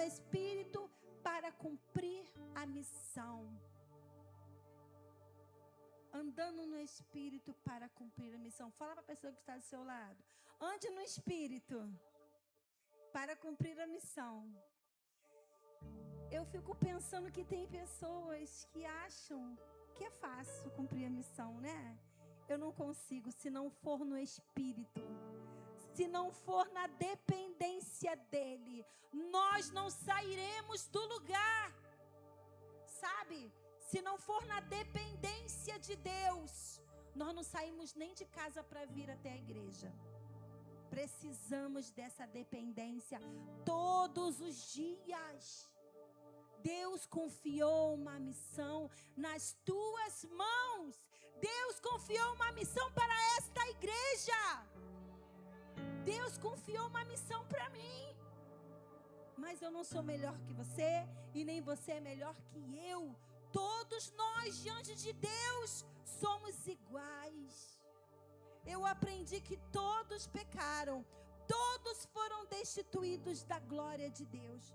Espírito para cumprir a missão. Andando no Espírito para cumprir a missão. Fala para a pessoa que está do seu lado. Ande no Espírito para cumprir a missão. Eu fico pensando que tem pessoas que acham que é fácil cumprir a missão, né? Eu não consigo se não for no Espírito. Se não for na dependência dEle, nós não sairemos do lugar. Sabe? Se não for na dependência de Deus, nós não saímos nem de casa para vir até a igreja. Precisamos dessa dependência todos os dias. Deus confiou uma missão nas tuas mãos. Deus confiou uma missão para esta igreja. Deus confiou uma missão para mim. Mas eu não sou melhor que você e nem você é melhor que eu. Todos nós diante de Deus somos iguais. Eu aprendi que todos pecaram, todos foram destituídos da glória de Deus.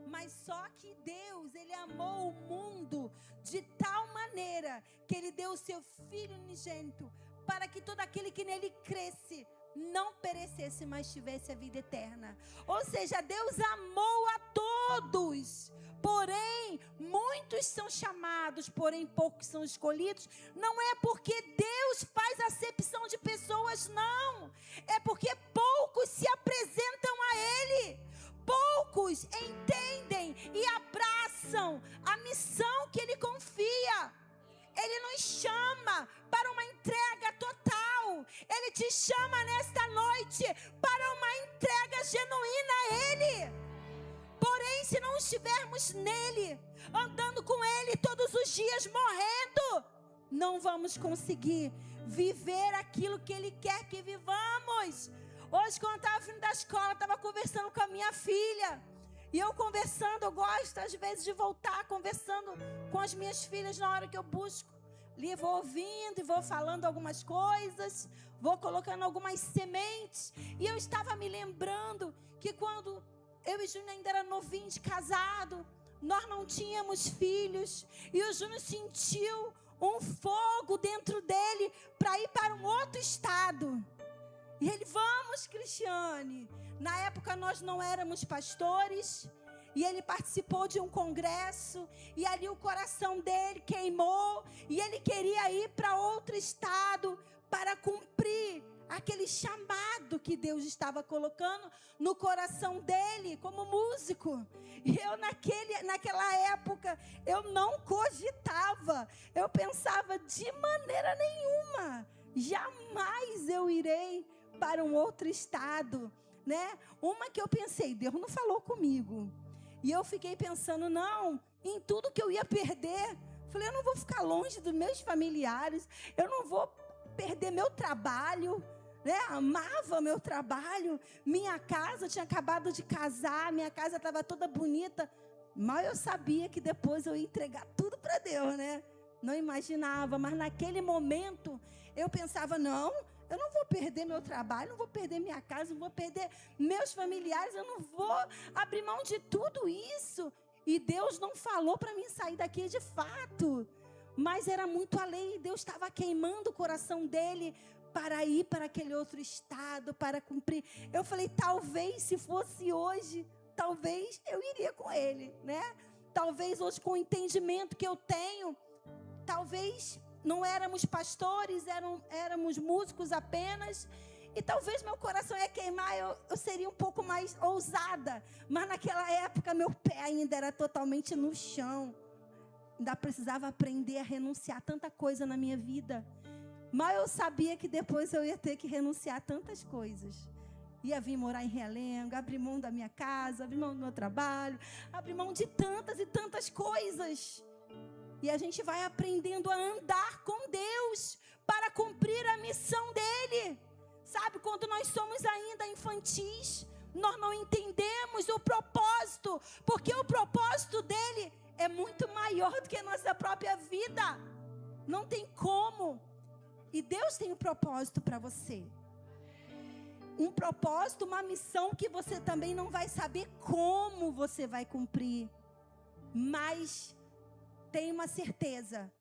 Mas só que Deus, Ele amou o mundo de tal maneira que Ele deu o seu Filho unigênito para que todo aquele que nele cresce não perecesse, mas tivesse a vida eterna. Ou seja, Deus amou a todos. Porém, muitos são chamados, porém poucos são escolhidos. Não é porque Deus faz acepção de pessoas, não. É porque poucos se apresentam a Ele. Poucos entendem e abraçam a missão que Ele confia. Ele nos chama para uma entrega total. Ele te chama nesta noite para uma entrega genuína a Ele. Porém, se não estivermos nele, andando com Ele todos os dias, morrendo, não vamos conseguir viver aquilo que Ele quer que vivamos. Hoje, quando eu estava vindo da escola, estava conversando com a minha filha. E eu conversando, eu gosto às vezes de voltar conversando com as minhas filhas na hora que eu busco. Ali vou ouvindo e vou falando algumas coisas, vou colocando algumas sementes. E eu estava me lembrando que quando eu e Júnior ainda era novinho de casado, nós não tínhamos filhos. E o Júnior sentiu um fogo dentro dele para ir para um outro estado. E ele, vamos, Cristiane. Na época nós não éramos pastores. E ele participou de um congresso. E ali o coração dele queimou. E ele queria ir para outro estado para cumprir aquele chamado que Deus estava colocando no coração dele como músico. E eu naquela época, eu não cogitava. Eu pensava, de maneira nenhuma, jamais eu irei para um outro estado, né? Uma que eu pensei, Deus não falou comigo. E eu fiquei pensando, não, em tudo que eu ia perder. Falei, eu não vou ficar longe dos meus familiares, eu não vou perder meu trabalho, né? Amava meu trabalho, minha casa, tinha acabado de casar, minha casa estava toda bonita. Mal eu sabia que depois eu ia entregar tudo para Deus, né? Não imaginava, mas naquele momento eu pensava, não, eu não vou perder meu trabalho, não vou perder minha casa, não vou perder meus familiares, eu não vou abrir mão de tudo isso. E Deus não falou para mim sair daqui de fato, mas era muito além. Deus estava queimando o coração dele para ir para aquele outro estado, para cumprir. Eu falei, talvez se fosse hoje, talvez eu iria com ele, né? Talvez hoje com o entendimento que eu tenho, talvez não éramos pastores, éramos músicos apenas. E talvez meu coração ia queimar, eu seria um pouco mais ousada. Mas naquela época meu pé ainda era totalmente no chão. Ainda precisava aprender a renunciar a tanta coisa na minha vida. Mas eu sabia que depois eu ia ter que renunciar a tantas coisas. Ia vir morar em Realengo, abrir mão da minha casa, abrir mão do meu trabalho, abrir mão de tantas e tantas coisas. E a gente vai aprendendo a andar com Deus para cumprir a missão dele. Sabe, quando nós somos ainda infantis, nós não entendemos o propósito, porque o propósito dele é muito maior do que a nossa própria vida. Não tem como. E Deus tem um propósito para você. um propósito, uma missão que você também não vai saber como você vai cumprir. Mas tem uma certeza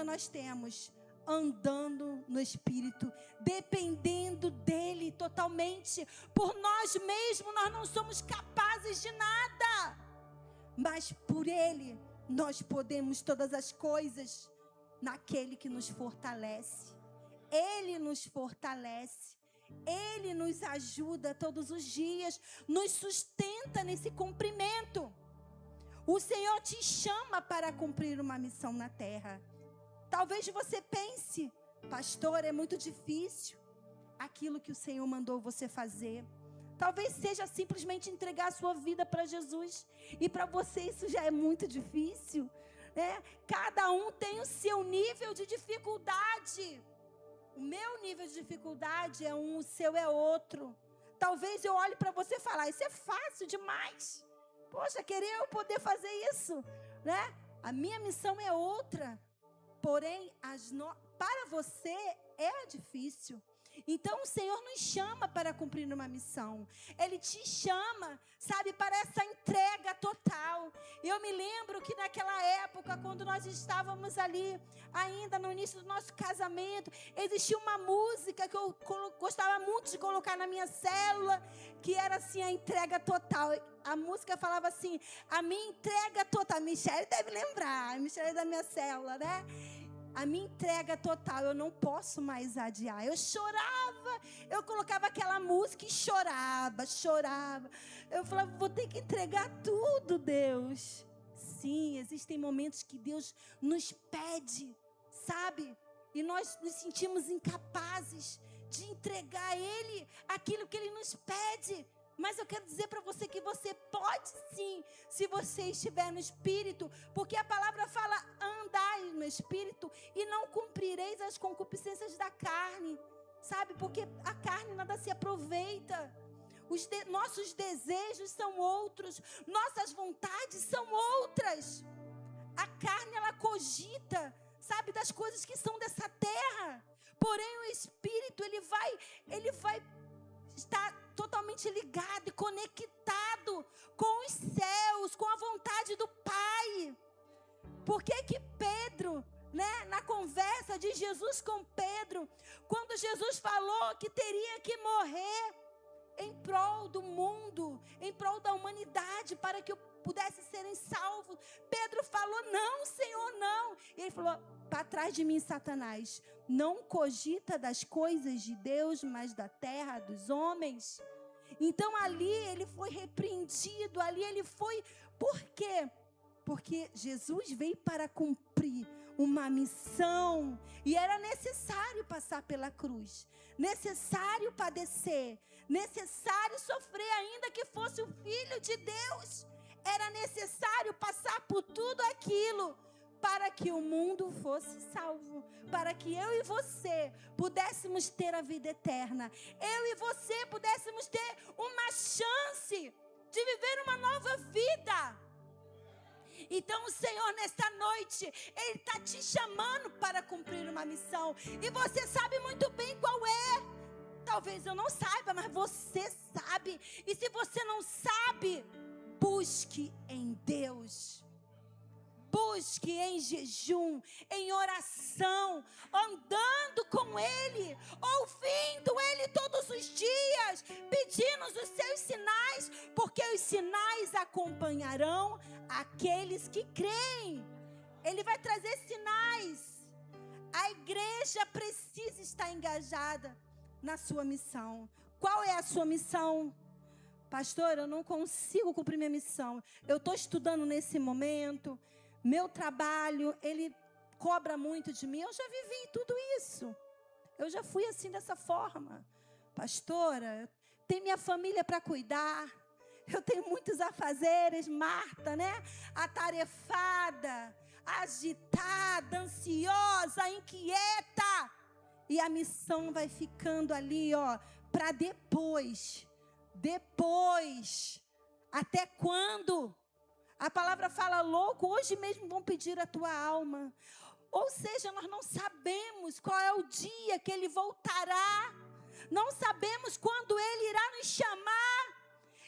nós temos, andando no Espírito, dependendo dele totalmente. Por nós mesmos nós não somos capazes de nada, mas por ele nós podemos todas as coisas naquele que nos fortalece. Ele nos fortalece, ele nos ajuda todos os dias, nos sustenta nesse cumprimento. O Senhor te chama para cumprir uma missão na terra. Talvez você pense, pastor, é muito difícil aquilo que o Senhor mandou você fazer. Talvez seja simplesmente entregar a sua vida para Jesus. E para você isso já é muito difícil, né? Cada um tem o seu nível de dificuldade. O meu nível de dificuldade é um, o seu é outro. Talvez eu olhe para você e fale, isso é fácil demais. Poxa, querer eu poder fazer isso, né? A minha missão é outra. Porém, para você é difícil. Então o Senhor nos chama para cumprir uma missão. Ele te chama, sabe, para essa entrega total. Eu me lembro que naquela época, quando nós estávamos ali, ainda no início do nosso casamento, existia uma música que eu gostava muito de colocar na minha célula, que era assim, a entrega total. A música falava assim, a minha entrega total. A Michele deve lembrar, a Michele é da minha célula, né? A minha entrega total, eu não posso mais adiar. Eu chorava, eu colocava aquela música e chorava. Eu falava, vou ter que entregar tudo, Deus. Sim, existem momentos que Deus nos pede, sabe? E nós nos sentimos incapazes de entregar a Ele aquilo que Ele nos pede. Mas eu quero dizer para você que você pode sim, se você estiver no Espírito, porque a palavra fala, andai no Espírito e não cumprireis as concupiscências da carne, sabe? Porque a carne nada se aproveita, nossos desejos são outros, nossas vontades são outras. A carne, ela cogita, sabe, das coisas que são dessa terra, porém o Espírito, ele vai estar totalmente ligado e conectado com os céus, com a vontade do Pai. Por que Pedro, né, na conversa de Jesus com Pedro, quando Jesus falou que teria que morrer em prol do mundo, em prol da humanidade, para que pudesse serem salvos, Pedro falou, não, Senhor, não. E ele falou, para trás de mim, Satanás, não cogita das coisas de Deus, mas da terra, dos homens. Então ali ele foi repreendido, ali ele foi, por quê? Porque Jesus veio para cumprir uma missão, e era necessário passar pela cruz, necessário padecer, necessário sofrer, ainda que fosse o Filho de Deus, era necessário passar por tudo aquilo, para que o mundo fosse salvo, para que eu e você pudéssemos ter a vida eterna, eu e você pudéssemos ter uma chance de viver uma nova vida. Então o Senhor nesta noite, Ele está te chamando para cumprir uma missão, e você sabe muito bem qual é. Talvez eu não saiba, mas você sabe, e se você não sabe, busque em Deus. Busque em jejum, em oração, andando com Ele, ouvindo Ele todos os dias, pedindo os seus sinais, porque os sinais acompanharão aqueles que creem. Ele vai trazer sinais. A igreja precisa estar engajada na sua missão. Qual é a sua missão? Pastor, eu não consigo cumprir minha missão. Eu estou estudando nesse momento. Meu trabalho, ele cobra muito de mim. Eu já vivi tudo isso. Eu já fui assim, dessa forma. Pastora, tem minha família para cuidar. Eu tenho muitos afazeres. Marta, né? Atarefada, agitada, ansiosa, inquieta. E a missão vai ficando ali, ó, para depois. Depois. Até quando? A palavra fala, louco, hoje mesmo vão pedir a tua alma. Ou seja, nós não sabemos qual é o dia que Ele voltará. Não sabemos quando Ele irá nos chamar.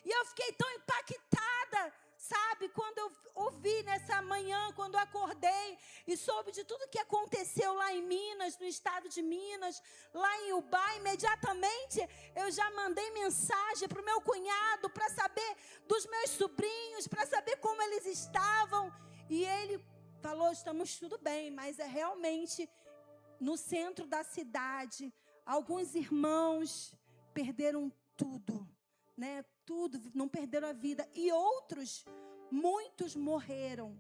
E eu fiquei tão impactada, sabe, quando eu ouvi nessa manhã, quando eu acordei e soube de tudo que aconteceu lá em Minas, no estado de Minas, lá em Ubá. Imediatamente eu já mandei mensagem para o meu cunhado, para saber dos meus sobrinhos, para saber como eles estavam. E ele falou, estamos tudo bem, mas é realmente no centro da cidade, alguns irmãos perderam tudo, né? Tudo, não perderam a vida. E outros, muitos morreram.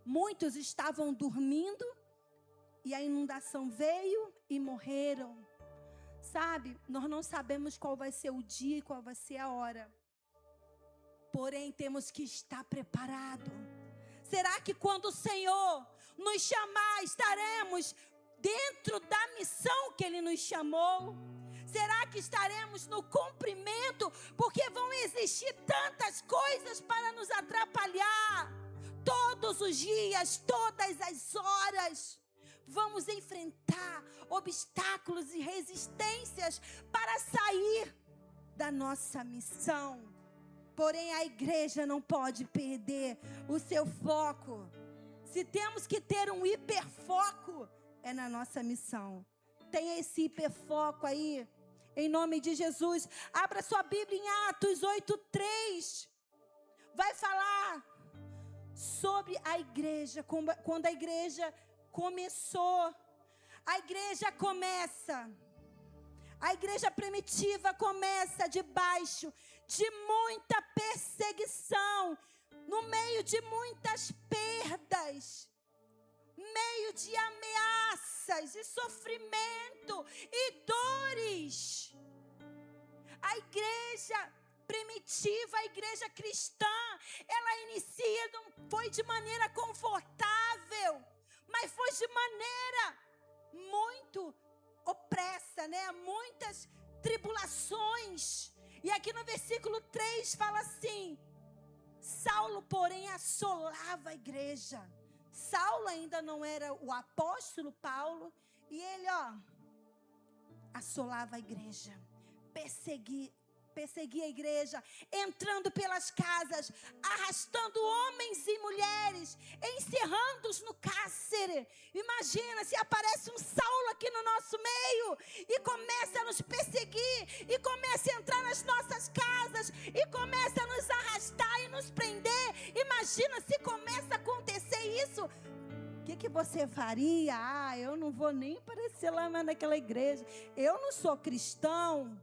Muitos estavam dormindo e a inundação veio e morreram. Sabe, nós não sabemos qual vai ser o dia e qual vai ser a hora. Porém, temos que estar preparados. Será que quando o Senhor nos chamar, estaremos dentro da missão que Ele nos chamou? Será que estaremos no cumprimento? Porque vão existir tantas coisas para nos atrapalhar. Todos os dias, todas as horas, vamos enfrentar obstáculos e resistências para sair da nossa missão. Porém, a igreja não pode perder o seu foco. Se temos que ter um hiperfoco, é na nossa missão. Tenha esse hiperfoco aí, em nome de Jesus. Abra sua Bíblia em Atos 8:3. Vai falar sobre a igreja, quando a igreja começou. A igreja começa. A igreja primitiva começa debaixo de muita perseguição, no meio de muitas perdas, meio de ameaças e sofrimento e dores. A igreja primitiva, a igreja cristã, ela inicia, não foi de maneira confortável, mas foi de maneira muito opressa, né? Muitas tribulações. E aqui no versículo 3 fala assim: Saulo, porém, assolava a igreja. Saulo ainda não era o apóstolo Paulo, e ele, assolava a igreja, perseguia a igreja, entrando pelas casas, arrastando homens e mulheres, encerrando-os no cárcere. Imagina se aparece um Saulo aqui no nosso meio e começa a nos perseguir, e começa a entrar nas nossas casas, e começa a nos arrastar e nos prender. Imagina se começa a acontecer isso. O que você faria? Eu não vou nem aparecer lá naquela igreja, eu não sou cristão.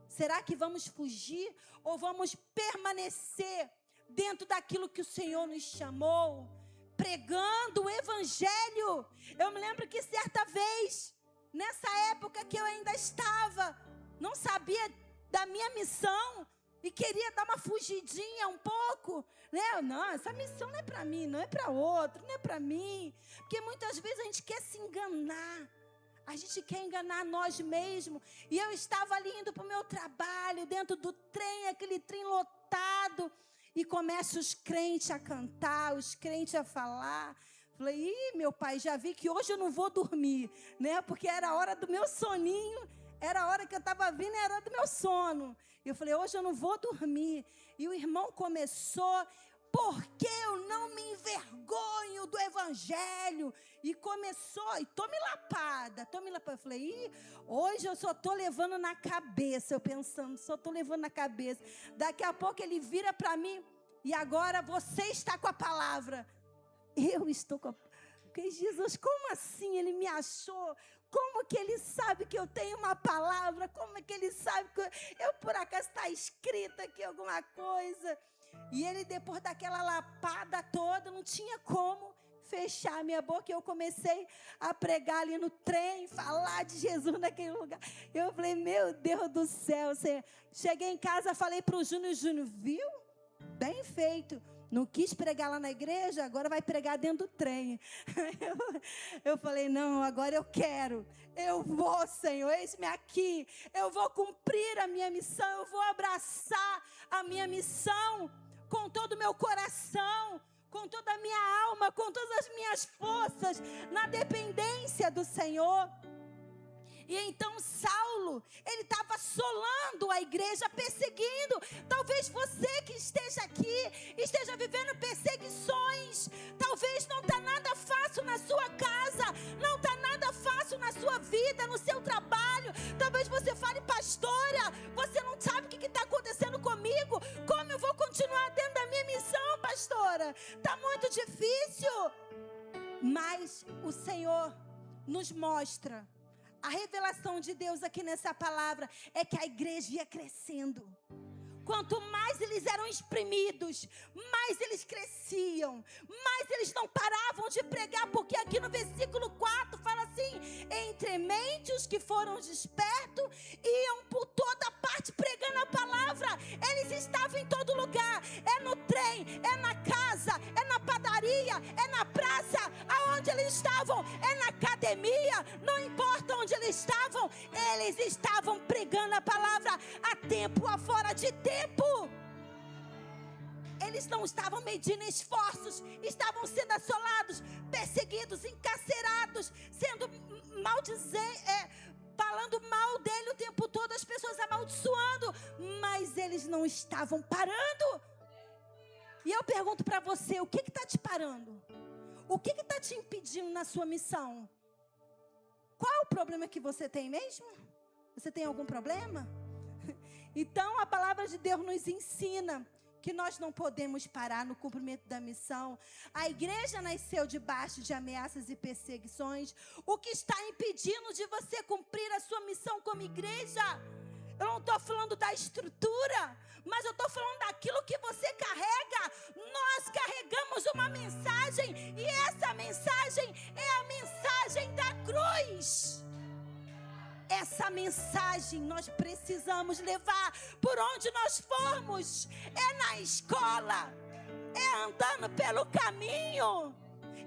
Será que vamos fugir ou vamos permanecer dentro daquilo que o Senhor nos chamou, pregando o evangelho? Eu me lembro que certa vez, nessa época que eu ainda estava, não sabia da minha missão e queria dar uma fugidinha um pouco, né? Não, essa missão não é para mim, não é para outro, não é para mim. Porque muitas vezes a gente quer se enganar. A gente quer enganar nós mesmos. E eu estava ali indo para o meu trabalho, dentro do trem, aquele trem lotado. E começam os crentes a cantar, os crentes a falar. Falei, meu pai, já vi que hoje eu não vou dormir, né? Porque era a hora do meu soninho, era a hora que eu estava vindo, era a hora do meu sono. Eu falei, hoje eu não vou dormir. E o irmão começou, porque eu não me envergonho do evangelho. E começou, e tome lapada. Eu falei, hoje eu só estou levando na cabeça. Eu pensando, só estou levando na cabeça. Daqui a pouco ele vira para mim, e agora você está com a palavra. Eu estou com a palavra. Porque Jesus, como assim ele me achou? Como que ele sabe que eu tenho uma palavra? Como que ele sabe que eu por acaso está escrita aqui alguma coisa? E ele, depois daquela lapada toda, não tinha como fechar a minha boca. Eu comecei a pregar ali no trem, falar de Jesus naquele lugar. Eu falei, meu Deus do céu, Senhor. Cheguei em casa, falei para o Júnior, viu? Bem feito. Não quis pregar lá na igreja, agora vai pregar dentro do trem. Eu falei, não, agora eu quero. Eu vou, Senhor, eis-me aqui. Eu vou cumprir a minha missão, eu vou abraçar a minha missão com todo o meu coração, com toda a minha alma, com todas as minhas forças, na dependência do Senhor. E então Saulo, ele estava assolando a igreja, perseguindo. Talvez você que esteja aqui, esteja vivendo perseguições. Talvez não está nada fácil na sua casa, não está nada fácil na sua vida, no seu trabalho. Talvez você fale, pastora, você não sabe o que está acontecendo comigo. Como eu vou continuar dentro da minha missão, pastora? Está muito difícil. Mas o Senhor nos mostra, a revelação de Deus aqui nessa palavra é que a igreja ia crescendo. Quanto mais eles eram exprimidos, mais eles cresciam, mais eles não paravam de pregar, porque aqui no versículo 4 fala assim: entremente os que foram despertos iam por toda parte pregando a palavra. Eles estavam em todo lugar, é no trem, é na casa, é na padaria, é na praça, aonde eles estavam, é na academia, não importa onde eles estavam pregando a palavra a tempo, a fora de tempo. Eles não estavam medindo esforços, estavam sendo assolados, perseguidos, encarcerados, sendo falando mal dele o tempo todo, as pessoas amaldiçoando, mas eles não estavam parando. E eu pergunto para você, o que está te parando? O que está te impedindo na sua missão? Qual é o problema que você tem mesmo? Você tem algum problema? Então a palavra de Deus nos ensina que nós não podemos parar no cumprimento da missão. A igreja nasceu debaixo de ameaças e perseguições. O que está impedindo de você cumprir a sua missão como igreja? Eu não estou falando da estrutura, mas eu estou falando daquilo que você carrega. Nós carregamos uma mensagem, e essa mensagem é a mensagem da cruz. Essa mensagem nós precisamos levar por onde nós formos. É na escola, é andando pelo caminho,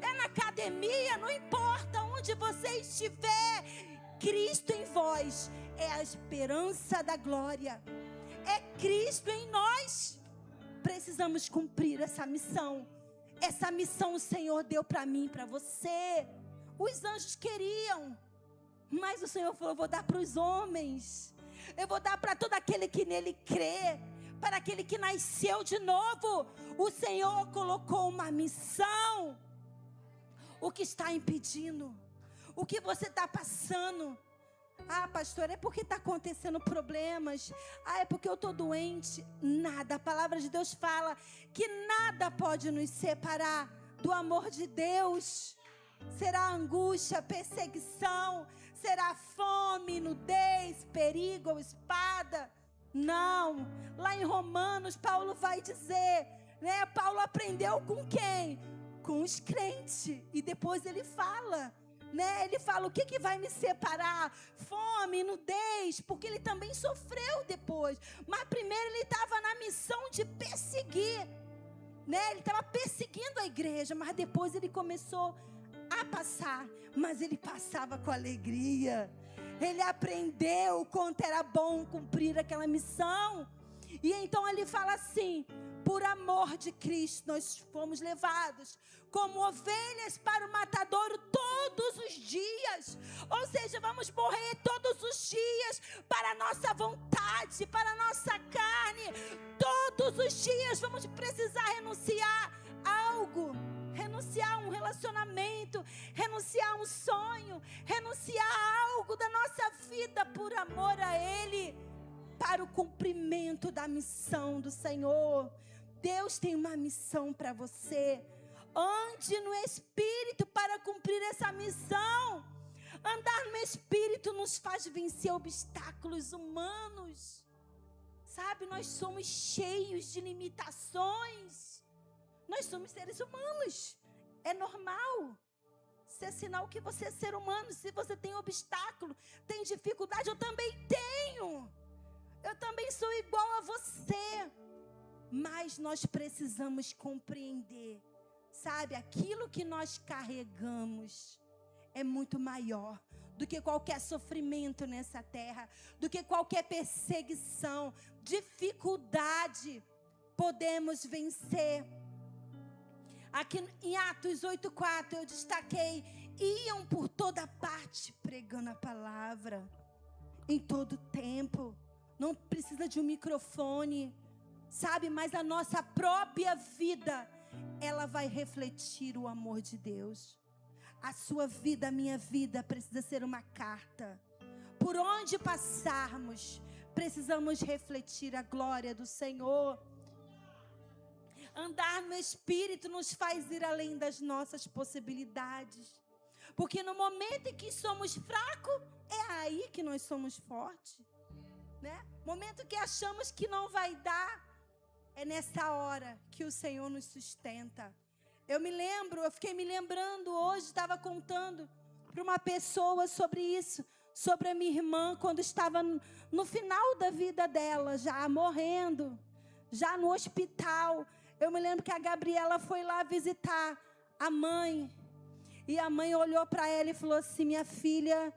é na academia, não importa onde você estiver. Cristo em vós é a esperança da glória. É Cristo em nós. Precisamos cumprir essa missão. Essa missão o Senhor deu para mim, para você. Os anjos queriam, mas o Senhor falou: eu vou dar para os homens. Eu vou dar para todo aquele que nele crê, para aquele que nasceu de novo. O Senhor colocou uma missão. O que está impedindo? O que você está passando? Ah, pastor, é porque está acontecendo problemas. Ah, é porque eu estou doente. Nada, a palavra de Deus fala que nada pode nos separar do amor de Deus. Será angústia, perseguição, será fome, nudez, perigo ou espada? Não. Lá em Romanos, Paulo vai dizer, né? Paulo aprendeu com quem? Com os crentes. E depois ele fala, né? Ele fala: o que vai me separar? Fome, nudez, porque ele também sofreu depois. Mas primeiro ele estava na missão de perseguir, né? Ele estava perseguindo a igreja, mas depois ele começou a passar, mas ele passava com alegria. Ele aprendeu quanto era bom cumprir aquela missão. E então ele fala assim: por amor de Cristo nós fomos levados como ovelhas para o matadouro todos os dias. Ou seja, vamos morrer todos os dias para a nossa vontade, para a nossa carne. Todos os dias vamos precisar renunciar a algo. Renunciar a um relacionamento, renunciar a um sonho, renunciar a algo da nossa vida por amor a Ele, para o cumprimento da missão do Senhor. Deus tem uma missão para você. Ande no Espírito para cumprir essa missão. Andar no Espírito nos faz vencer obstáculos humanos. Sabe, nós somos cheios de limitações. Nós somos seres humanos. É normal. Isso é sinal que você é ser humano. Se você tem obstáculo, tem dificuldade, eu também tenho. Eu também sou igual a você. Mas nós precisamos compreender, sabe, aquilo que nós carregamos é muito maior do que qualquer sofrimento nessa terra, do que qualquer perseguição, dificuldade. Podemos vencer. Aqui em Atos 8:4 eu destaquei iam por toda parte pregando a palavra, em todo tempo. Não precisa de um microfone, sabe? Mas a nossa própria vida, ela vai refletir o amor de Deus. A sua vida, a minha vida, precisa ser uma carta. Por onde passarmos, precisamos refletir a glória do Senhor. Andar no Espírito nos faz ir além das nossas possibilidades. Porque no momento em que somos fracos, é aí que nós somos fortes, né? Momento que achamos que não vai dar, é nessa hora que o Senhor nos sustenta. Eu fiquei me lembrando hoje, estava contando para uma pessoa sobre isso, sobre a minha irmã, quando estava no final da vida dela, já morrendo, já no hospital. Eu me lembro que a Gabriela foi lá visitar a mãe, e a mãe olhou para ela e falou assim: minha filha,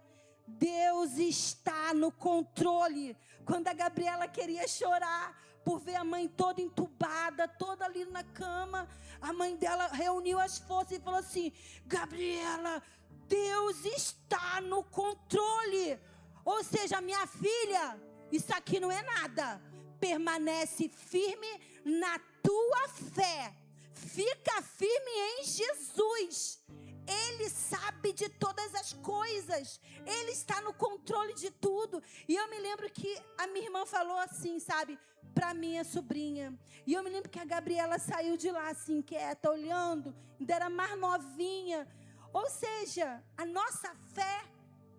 Deus está no controle. Quando a Gabriela queria chorar por ver a mãe toda entubada, toda ali na cama, a mãe dela reuniu as forças e falou assim: Gabriela, Deus está no controle. Ou seja, minha filha, isso aqui não é nada. Permanece firme na tua fé. Fica firme em Jesus. Ele sabe de todas as coisas. Ele está no controle de tudo. E eu me lembro que a minha irmã falou assim, sabe, para minha sobrinha. E eu me lembro que a Gabriela saiu de lá assim, quieta, olhando. Ainda era mais novinha. Ou seja, a nossa fé,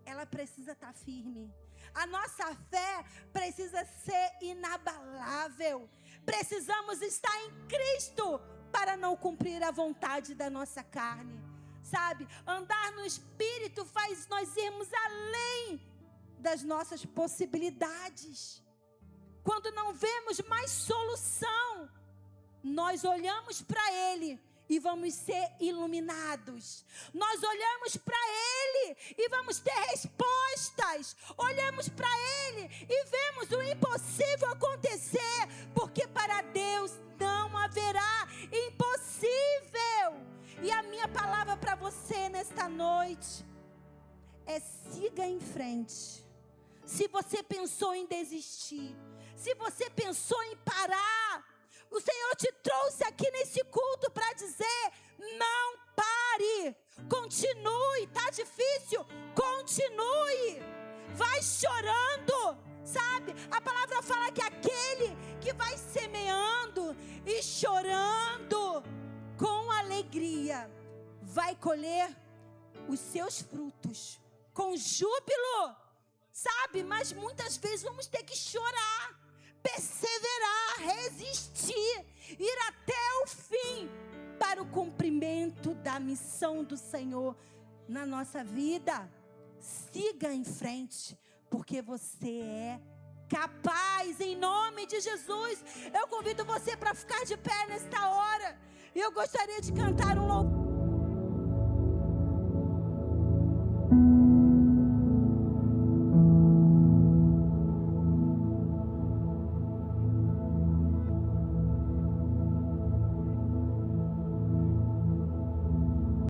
ela precisa estar firme. A nossa fé precisa ser inabalável. Precisamos estar em Cristo para não cumprir a vontade da nossa carne. Sabe, andar no Espírito faz nós irmos além das nossas possibilidades. Quando não vemos mais solução, nós olhamos para Ele e vamos ser iluminados. Nós olhamos para Ele e vamos ter respostas. Olhamos para Ele e vemos o impossível acontecer, porque para Deus não haverá impossível. E a minha palavra para você nesta noite é: siga em frente. Se você pensou em desistir, se você pensou em parar, o Senhor te trouxe aqui nesse culto para dizer: não pare, continue. Está difícil? Continue. Vai chorando, sabe? A palavra fala que aquele que vai semeando e chorando com alegria vai colher os seus frutos com júbilo, sabe? Mas muitas vezes vamos ter que chorar, perseverar, resistir, ir até o fim para o cumprimento da missão do Senhor na nossa vida. Siga em frente, porque você é capaz, em nome de Jesus. Eu convido você para ficar de pé nesta hora. E eu gostaria de cantar um louvor.